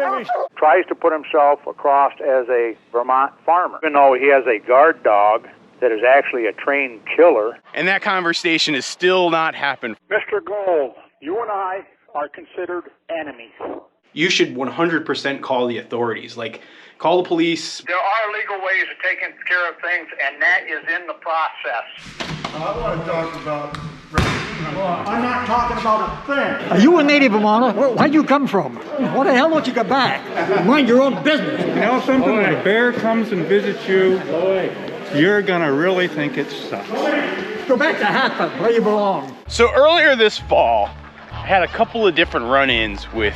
baby. Tries to put himself across as a Vermont farmer, even though he has a guard dog that is actually a trained killer. And that conversation has still not happened. Mr. Gold, you and I are considered enemies. You should 100% call the authorities. Like, call the police. There are legal ways of taking care of things, and that is in the process. I want to talk about... Well, I'm not talking about a thing. Are you a native Vermonter? Where'd you come from? What the hell don't you get back? Mind your own business. You know something? When a bear comes and visits you, you're gonna really think it sucks. Go back to Hatfield, where you belong. So earlier this fall, I had a couple of different run-ins with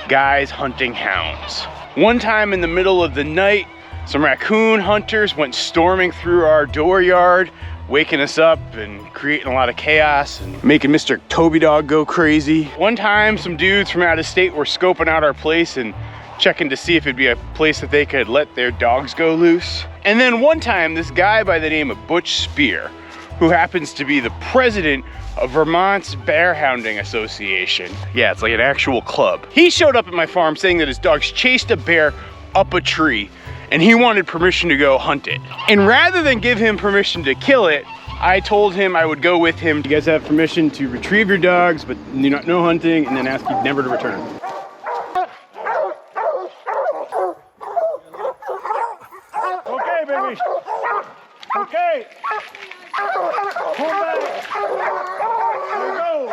guys hunting hounds. One time in the middle of the night, some raccoon hunters went storming through our dooryard, waking us up and creating a lot of chaos and making Mr. Toby Dog go crazy. One time, some dudes from out of state were scoping out our place and checking to see if it'd be a place that they could let their dogs go loose. And then one time, this guy by the name of Butch Spear, who happens to be the president of Vermont's Bear Hounding Association. Yeah, it's like an actual club. He showed up at my farm saying that his dogs chased a bear up a tree and he wanted permission to go hunt it. And rather than give him permission to kill it, I told him I would go with him. You guys have permission to retrieve your dogs, but no hunting, and then ask you never to return. Okay, baby. Okay. Pull back. There we go.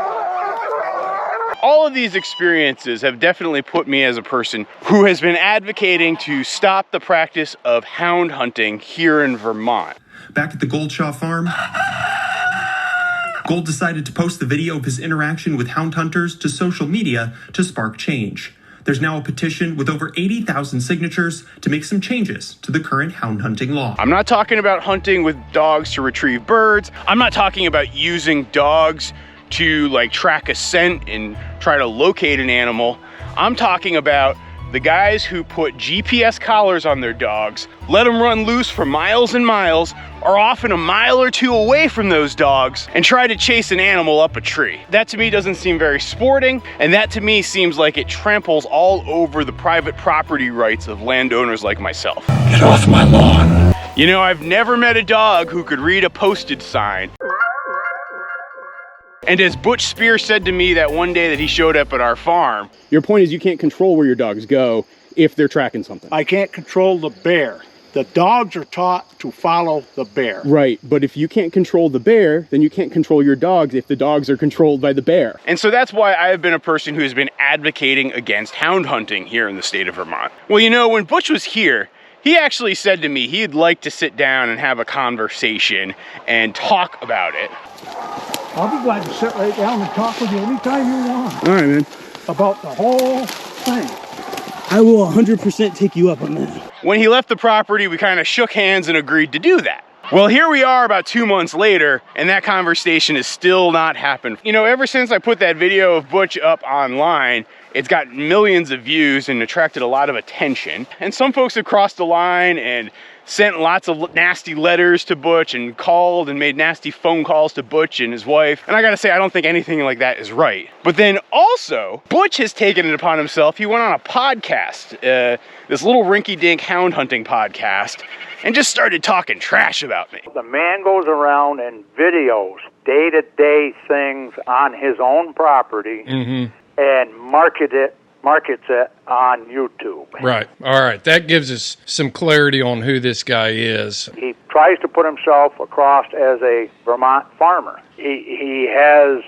All of these experiences have definitely put me as a person who has been advocating to stop the practice of hound hunting here in Vermont. Back at the Goldshaw farm, Gold decided to post the video of his interaction with hound hunters to social media to spark change. There's now a petition with over 80,000 signatures to make some changes to the current hound hunting law. I'm not talking about hunting with dogs to retrieve birds. I'm not talking about using dogs to like track a scent and try to locate an animal. I'm talking about the guys who put GPS collars on their dogs, let them run loose for miles and miles, are often a mile or two away from those dogs, and try to chase an animal up a tree. That to me doesn't seem very sporting, and that to me seems like it tramples all over the private property rights of landowners like myself. Get off my lawn. You know, I've never met a dog who could read a postage sign. And as Butch Spear said to me that one day that he showed up at our farm, your point is you can't control where your dogs go if they're tracking something. I can't control the bear. The dogs are taught to follow the bear. Right, but if you can't control the bear, then you can't control your dogs if the dogs are controlled by the bear. And so that's why I have been a person who has been advocating against hound hunting here in the state of Vermont. Well, you know, when Butch was here, he actually said to me he'd like to sit down and have a conversation and talk about it. I'll be glad to sit right down and talk with you anytime you want. All right, man. About the whole thing. I will 100% take you up on that. When he left the property, we kind of shook hands and agreed to do that. Well, here we are about 2 months later, and that conversation has still not happened. You know, ever since I put that video of Butch up online, it's got millions of views and attracted a lot of attention. And some folks have crossed the line and sent lots of nasty letters to Butch and called and made nasty phone calls to Butch and his wife. And I gotta say, I don't think anything like that is right. But then also, Butch has taken it upon himself. He went on a podcast, this little rinky-dink hound hunting podcast, and just started talking trash about me. The man goes around and videos day-to-day things on his own property and markets it on YouTube. Right. All right. That gives us some clarity on who this guy is. He tries to put himself across as a Vermont farmer. He has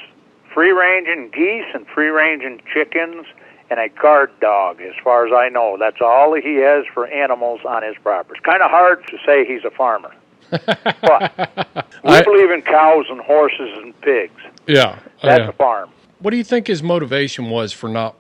free-ranging geese and free-ranging chickens and a guard dog, as far as I know. That's all he has for animals on his property. It's kind of hard to say he's a farmer. But we believe in cows and horses and pigs. Yeah. That's a farm. What do you think his motivation was for not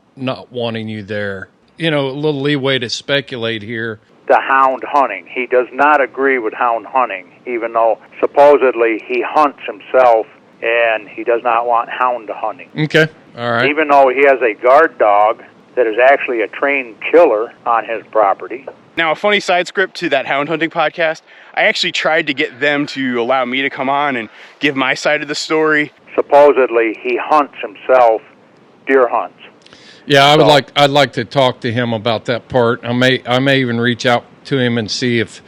wanting you there? You know, a little leeway to speculate here. The hound hunting. He does not agree with hound hunting, even though supposedly he hunts himself and he does not want hound hunting. Okay, all right. Even though he has a guard dog that is actually a trained killer on his property. Now, a funny side script to that hound hunting podcast, I actually tried to get them to allow me to come on and give my side of the story. Supposedly he hunts himself, deer hunts. Yeah, I'd like to talk to him about that part. I may even reach out to him and see if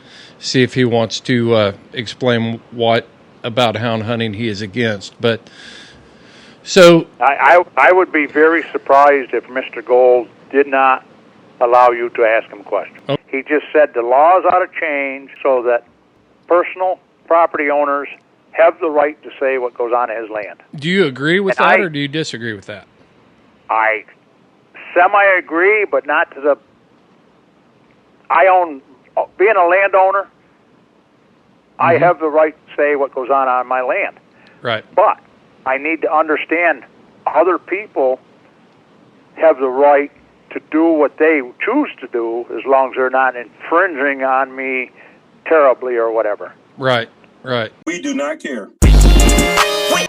he wants to explain what about hound hunting he is against. But so I would be very surprised if Mr. Gold did not allow you to ask him questions. Oh. He just said the laws ought to change so that personal property owners have the right to say what goes on his land. Do you agree with that, or do you disagree with that? I semi-agree, but not to the... Being a landowner, I have the right to say what goes on my land. Right. But I need to understand other people have the right to do what they choose to do as long as they're not infringing on me terribly or whatever. Right, right. We do not care.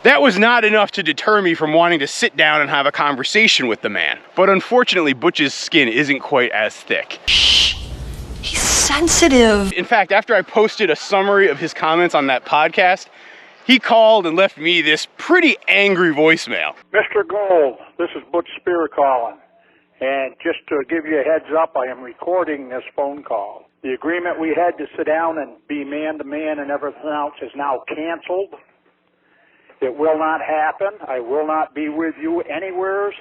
That was not enough to deter me from wanting to sit down and have a conversation with the man. But unfortunately, Butch's skin isn't quite as thick. He's sensitive. In fact, after I posted a summary of his comments on that podcast, he called and left me this pretty angry voicemail. Mr. Gold, this is Butch Spear calling. And just to give you a heads up, I am recording this phone call. The agreement we had to sit down and be man to man and everything else is now canceled. It will not happen. I will not be with you anywhere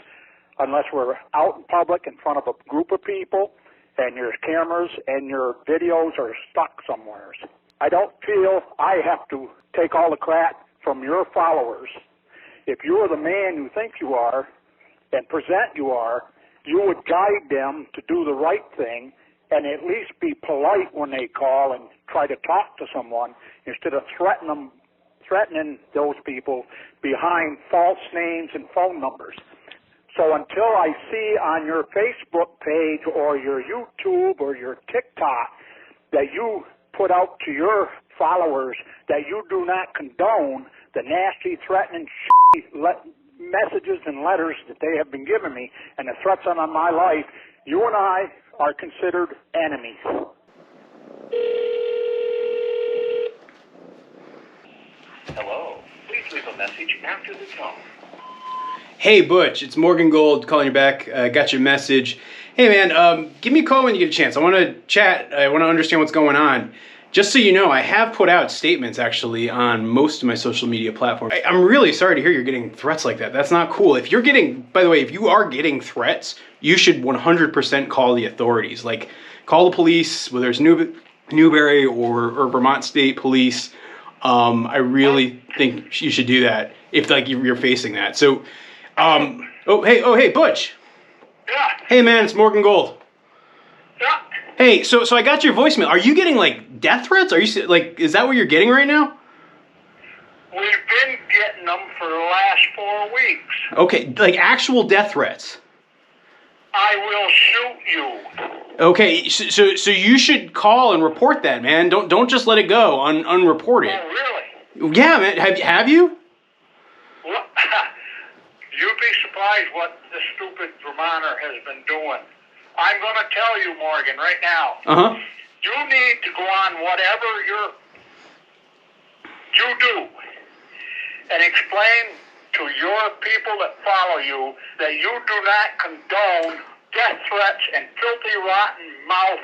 unless we're out in public in front of a group of people and your cameras and your videos are stuck somewhere. I don't feel I have to take all the crap from your followers. If you're the man you think you are and present you are, you would guide them to do the right thing and at least be polite when they call and try to talk to someone instead of threatening those people behind false names and phone numbers. So until I see on your Facebook page or your YouTube or your TikTok that you put out to your followers that you do not condone the nasty, threatening messages and letters that they have been giving me and the threats on my life, you and I are considered enemies. Hello. Please leave a message after the tone. Hey Butch, it's Morgan Gold calling you back. Got your message. Hey man, give me a call when you get a chance. I want to chat. I want to understand what's going on. Just so you know, I have put out statements actually on most of my social media platforms. I'm really sorry to hear you're getting threats like that. That's not cool. If you're getting, by the way, if you are getting threats, you should 100% call the authorities. Like, call the police, whether it's Newberry or Vermont State Police. I really think you should do that if like you're facing that. So, hey, Butch. Yeah. Hey man, it's Morgan Gold. Yeah. Hey, so I got your voicemail. Are you getting like death threats? Are you like, is that what you're getting right now? We've been getting them for the last 4 weeks. Okay, like actual death threats. I will shoot you. Okay, so you should call and report that, man. Don't just let it go unreported. Oh, really? Yeah, man. Have you? Well, you'd be surprised what this stupid Vermonter has been doing. I'm going to tell you, Morgan, right now. Uh-huh. You need to go on whatever you do and explain to your people that follow you that you do not condone death threats and filthy, rotten mouth.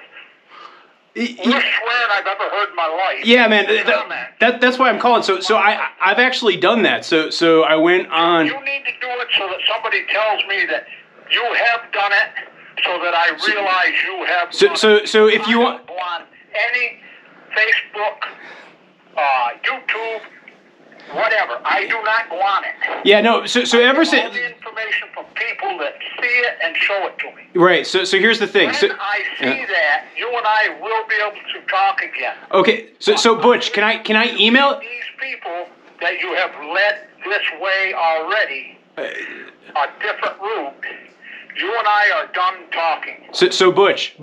Worst swearing I've ever heard in my life. Yeah, man. That's why I'm calling. So I've actually done that. So I went on. You need to do it so that somebody tells me that you have done it, so that I realize you have done it. So if you want. Go on any Facebook, YouTube, whatever. I do not go on it. Yeah, no. So ever since. All the information from people that see it and show it to me. Right. So here's the thing. When I see that, you and I will be able to talk again. Okay. So Butch, can I email these people that you have led this way already a different route? You and I are done talking. So Butch,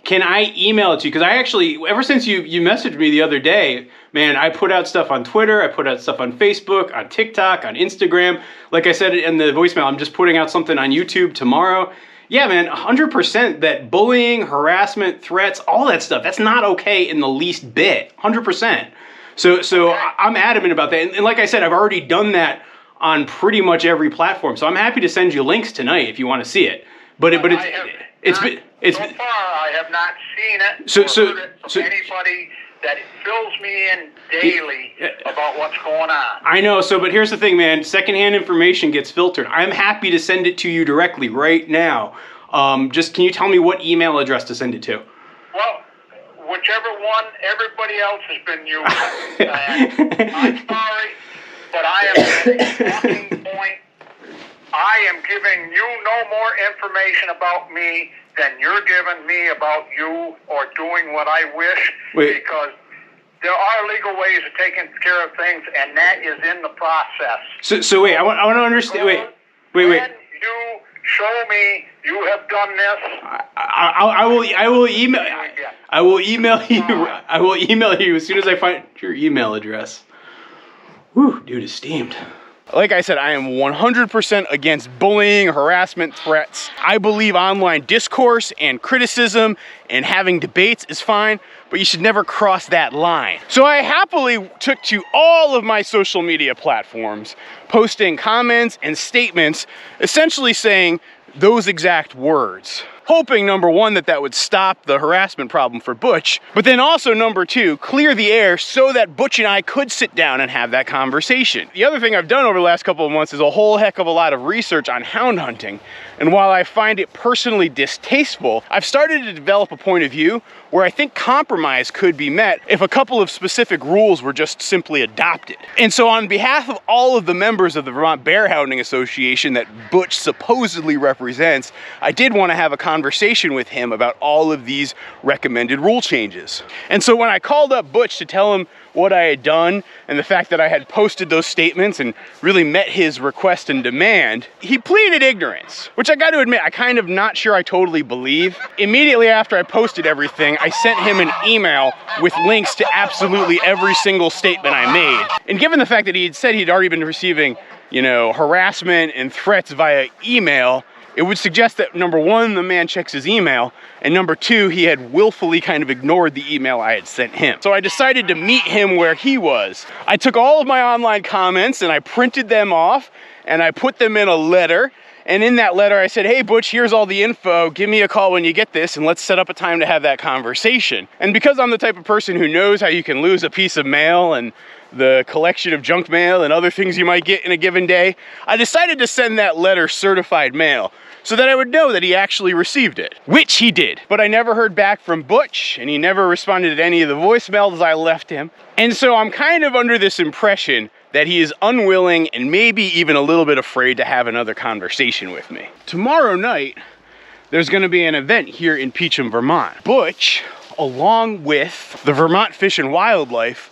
can I email it to you? Because I actually, ever since you messaged me the other day, man, I put out stuff on Twitter, I put out stuff on Facebook, on TikTok, on Instagram. Like I said in the voicemail, I'm just putting out something on YouTube tomorrow. Yeah, man, 100% that bullying, harassment, threats, all that stuff, that's not okay in the least bit. 100%. So I'm adamant about that. And like I said, I've already done that on pretty much every platform. So I'm happy to send you links tonight if you want to see it. but so far I have not seen it heard it from anybody that fills me in daily about what's going on. I know, but here's the thing, man. Secondhand information gets filtered. I'm happy to send it to you directly right now. Just can you tell me what email address to send it to? Well, whichever one everybody else has been using. I'm sorry, but I am at a fucking point. I am giving you no more information about me than you're giving me about you or doing what I wish, because there are legal ways of taking care of things, and that is in the process. So wait, I want to understand. Wait. When you show me you have done this, I will email. I will email you. I will email you as soon as I find your email address. Whew, dude is steamed. Like I said, I am 100% against bullying, harassment, threats. I believe online discourse and criticism and having debates is fine, but you should never cross that line. So I happily took to all of my social media platforms, posting comments and statements, essentially saying those exact words. Hoping, number one, that would stop the harassment problem for Butch, but then also, number two, clear the air so that Butch and I could sit down and have that conversation. The other thing I've done over the last couple of months is a whole heck of a lot of research on hound hunting, and while I find it personally distasteful, I've started to develop a point of view where I think compromise could be met if a couple of specific rules were just simply adopted. And so on behalf of all of the members of the Vermont Bear Hounding Association that Butch supposedly represents, I did want to have a conversation with him about all of these recommended rule changes. And so when I called up Butch to tell him what I had done and the fact that I had posted those statements and really met his request and demand, he pleaded ignorance, which I got to admit, I kind of not sure I totally believe. Immediately after I posted everything, I sent him an email with links to absolutely every single statement I made. And given the fact that he had said he'd already been receiving, harassment and threats via email, it would suggest that, number one, the man checks his email, and number two, he had willfully kind of ignored the email I had sent him. So I decided to meet him where he was. I took all of my online comments and I printed them off and I put them in a letter. And in that letter, I said, hey, Butch, here's all the info. Give me a call when you get this, and let's set up a time to have that conversation. And because I'm the type of person who knows how you can lose a piece of mail and the collection of junk mail and other things you might get in a given day, I decided to send that letter certified mail so that I would know that he actually received it, which he did. But I never heard back from Butch, and he never responded to any of the voicemails I left him. And so I'm kind of under this impression that he is unwilling and maybe even a little bit afraid to have another conversation with me. Tomorrow night, there's gonna be an event here in Peacham, Vermont. Butch, along with the Vermont Fish and Wildlife,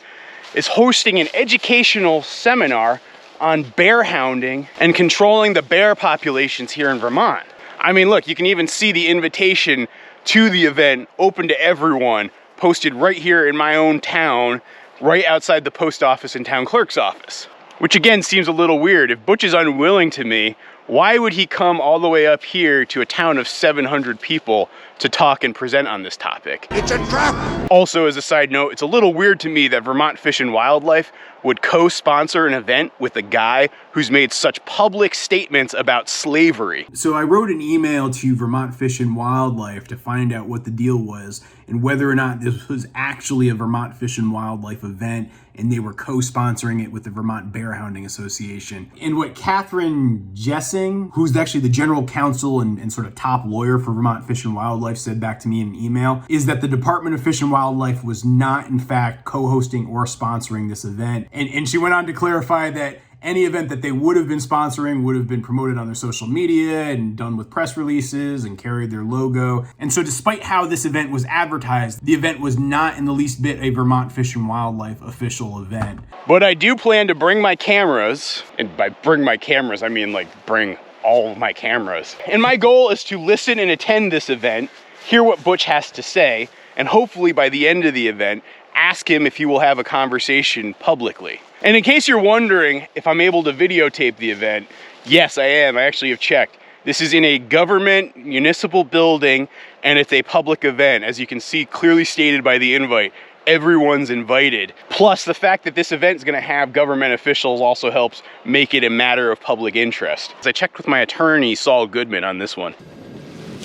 is hosting an educational seminar on bear hounding and controlling the bear populations here in Vermont. I mean, look, you can even see the invitation to the event, open to everyone, posted right here in my own town, right outside the post office and town clerk's office. Which again seems a little weird. If Butch is unwilling to me, why would he come all the way up here to a town of 700 people to talk and present on this topic? It's a trap! Also, as a side note, it's a little weird to me that Vermont Fish and Wildlife would co-sponsor an event with a guy who's made such public statements about slavery. So I wrote an email to Vermont Fish and Wildlife to find out what the deal was and whether or not this was actually a Vermont Fish and Wildlife event and they were co-sponsoring it with the Vermont Bear Hounding Association. And what Catherine Jessing, who's actually the general counsel and sort of top lawyer for Vermont Fish and Wildlife, said back to me in an email, is that the Department of Fish and Wildlife was not in fact co-hosting or sponsoring this event. And she went on to clarify that any event that they would have been sponsoring would have been promoted on their social media and done with press releases and carried their logo. And so despite how this event was advertised, the event was not in the least bit a Vermont Fish and Wildlife official event. But I do plan to bring my cameras, and by bring my cameras, I mean like bring all of my cameras. And my goal is to listen and attend this event, hear what Butch has to say, and hopefully by the end of the event, ask him if he will have a conversation publicly. And in case you're wondering if I'm able to videotape the event, yes, I am. I actually have checked. This is in a government municipal building, and it's a public event. As you can see clearly stated by the invite, everyone's invited. Plus, the fact that this event is going to have government officials also helps make it a matter of public interest. As I checked with my attorney, Saul Goodman, on this one.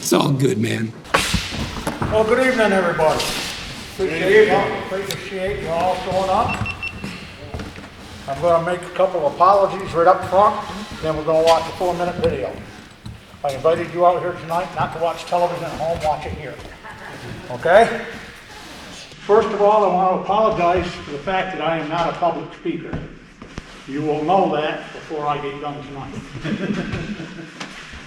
It's all good, man. Well, good evening, everybody. Appreciate you all showing up. I'm going to make a couple of apologies right up front, then we're going to watch a 4-minute video. I invited you out here tonight not to watch television at home, watch it here. Okay? First of all, I want to apologize for the fact that I am not a public speaker. You will know that before I get done tonight.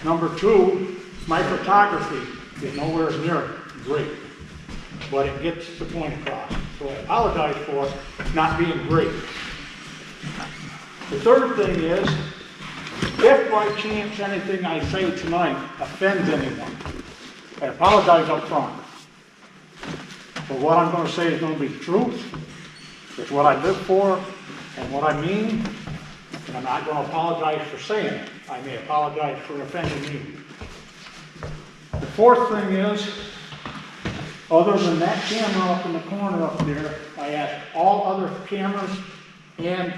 Number two, my photography is nowhere near great, but it gets the point across. So I apologize for not being great. The third thing is, if by chance anything I say tonight offends anyone, I apologize up front. But what I'm going to say is going to be the truth. It's what I live for and what I mean. And I'm not going to apologize for saying it. I may apologize for offending you. The fourth thing is, other than that camera up in the corner up there, I asked all other cameras and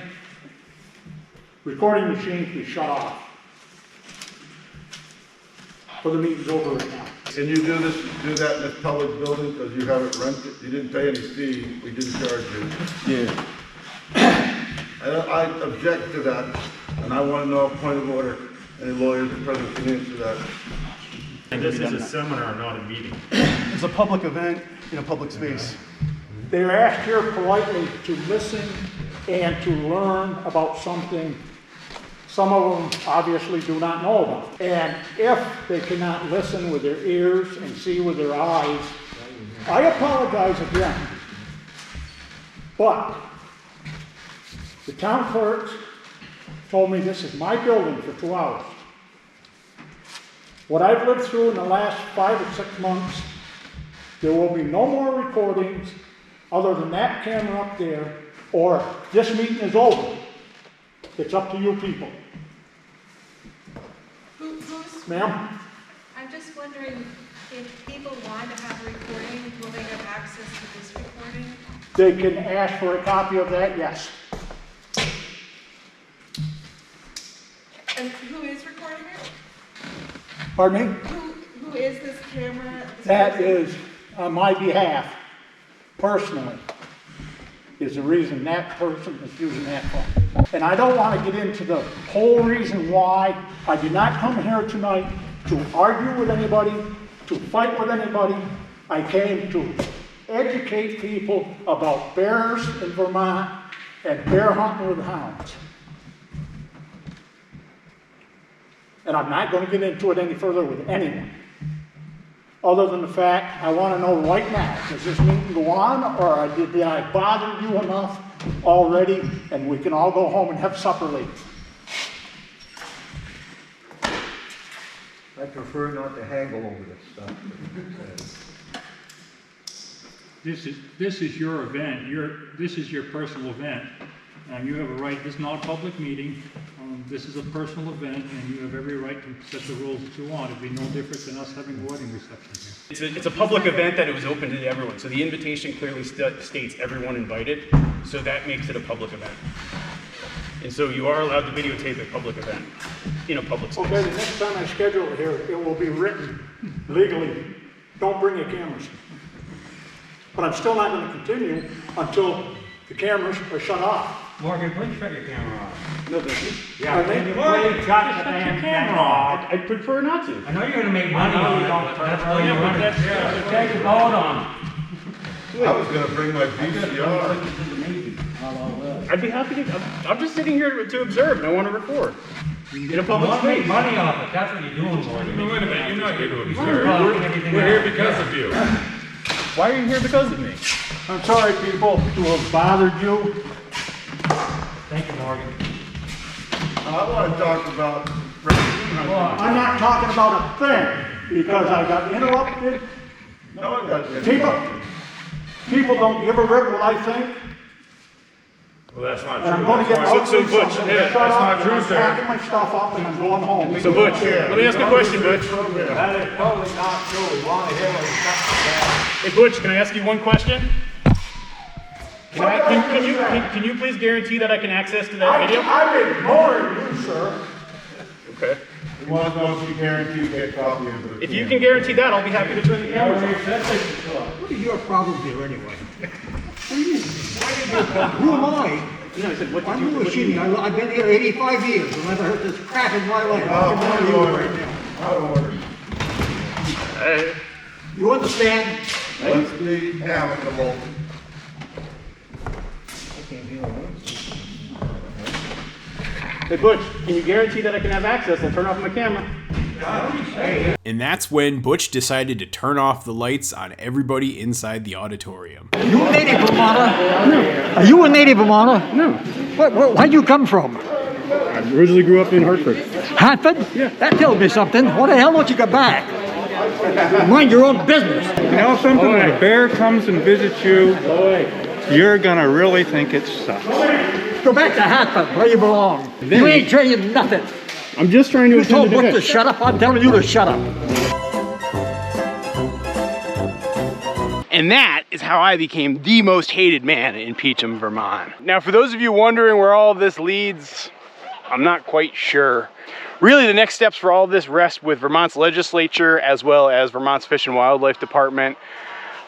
recording machines to be shut off. For the meeting's over right now. Can you do that in this public building because you have it rented? You didn't pay any fee, we didn't charge you. Yeah. I object to that, and I want to know a point of order. Any lawyers present can answer that. And this is a seminar, not a meeting. It's a public event in a public space. They're asked here politely to listen and to learn about something some of them obviously do not know about. And if they cannot listen with their ears and see with their eyes, I apologize again. But the town clerk told me this is my building for 2 hours. What I've lived through in the last 5 or 6 months, there will be no more recordings other than that camera up there, or this meeting is over. It's up to you people. Ma'am? I'm just wondering if people want to have a recording, will they have access to this recording? They can ask for a copy of that, yes. And who is recording it? Pardon me? Who is this camera? That is on my behalf, personally, is the reason that person is using that phone. And I don't want to get into the whole reason why. I did not come here tonight to argue with anybody, to fight with anybody. I came to educate people about bears in Vermont and bear hunting with hounds. And I'm not going to get into it any further with anyone. Other than the fact, I want to know right now, does this meeting go on, or did I bother you enough already, and we can all go home and have supper later? I prefer not to haggle over this stuff. This is your event. This is your personal event, and you have a right. This is not a public meeting. This is a personal event, and you have every right to set the rules that you want. It'd be no different than us having a wedding reception here. It's a public event that it was open to everyone. So the invitation clearly states everyone invited. So that makes it a public event. And so you are allowed to videotape a public event in a public space. Okay, the next time I schedule it here, it will be written legally. Don't bring your cameras. But I'm still not going to continue until the cameras are shut off. Morgan, please shut your camera off. No, thank you. Yeah, can you please shut the damn camera off? I'd prefer not to. I know you're going to make money on it, but that's all you want to do. Take a vote on it. I was going to bring my VCR. I'd be happy to. I'm just sitting here to observe, and I want to record. In a public You space. make money off it. That's what you're doing, Morgan. No, wait a minute. You're not here to observe. We're here because of you. Why are you here because of me? I'm sorry, people, to have bothered you. Thank you, Morgan. I want to talk about. I'm not talking about a thing, because I got interrupted. No, I got interrupted. People don't give a rip what I think. Well, that's not And I'm true. going to get So Butch, something. yeah, that's not true, I'm sir. packing my stuff up and I'm going home. So Butch, let me ask a question, Butch. That is totally not true. We want to hear what he's got to say. Hey Butch, can I ask you one question? Can you please guarantee that I can access to that video? I'm ignoring you, sir. Okay. You want to know if you guarantee you get a copy of it? If you can guarantee that, I'll be happy to turn the camera on. What is your problem here anyway? Who am I? No, I said, what I'm did you, a machine. I've been here 85 years and I've never heard this crap in my life. You understand? Let's be amicable. Hey, Butch, can you guarantee that I can have access? I'll turn off my camera. And that's when Butch decided to turn off the lights on everybody inside the auditorium. Are you a native Vermonter? No. Are you a native Vermonter? No. Where'd you come from? I originally grew up in Hartford. Hartford? Yeah. That tells me something. What the hell don't you go back? Mind your own business. You know something? When a bear comes and visits you, you're gonna really think it sucks. Go back to Hartford, where you belong. You ain't trying nothing. I'm just trying to You told attend Butch to to shut up. I'm telling you to shut up. And that is how I became the most hated man in Peacham, Vermont. Now, for those of you wondering where all of this leads, I'm not quite sure. Really, the next steps for all of this rest with Vermont's legislature as well as Vermont's Fish and Wildlife Department.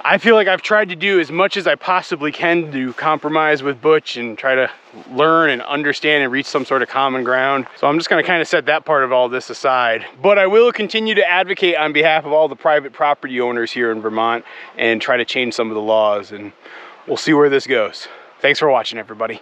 I feel like I've tried to do as much as I possibly can to compromise with Butch and try to learn and understand and reach some sort of common ground. So I'm just gonna kind of set that part of all this aside. But I will continue to advocate on behalf of all the private property owners here in Vermont and try to change some of the laws, and we'll see where this goes. Thanks for watching, everybody.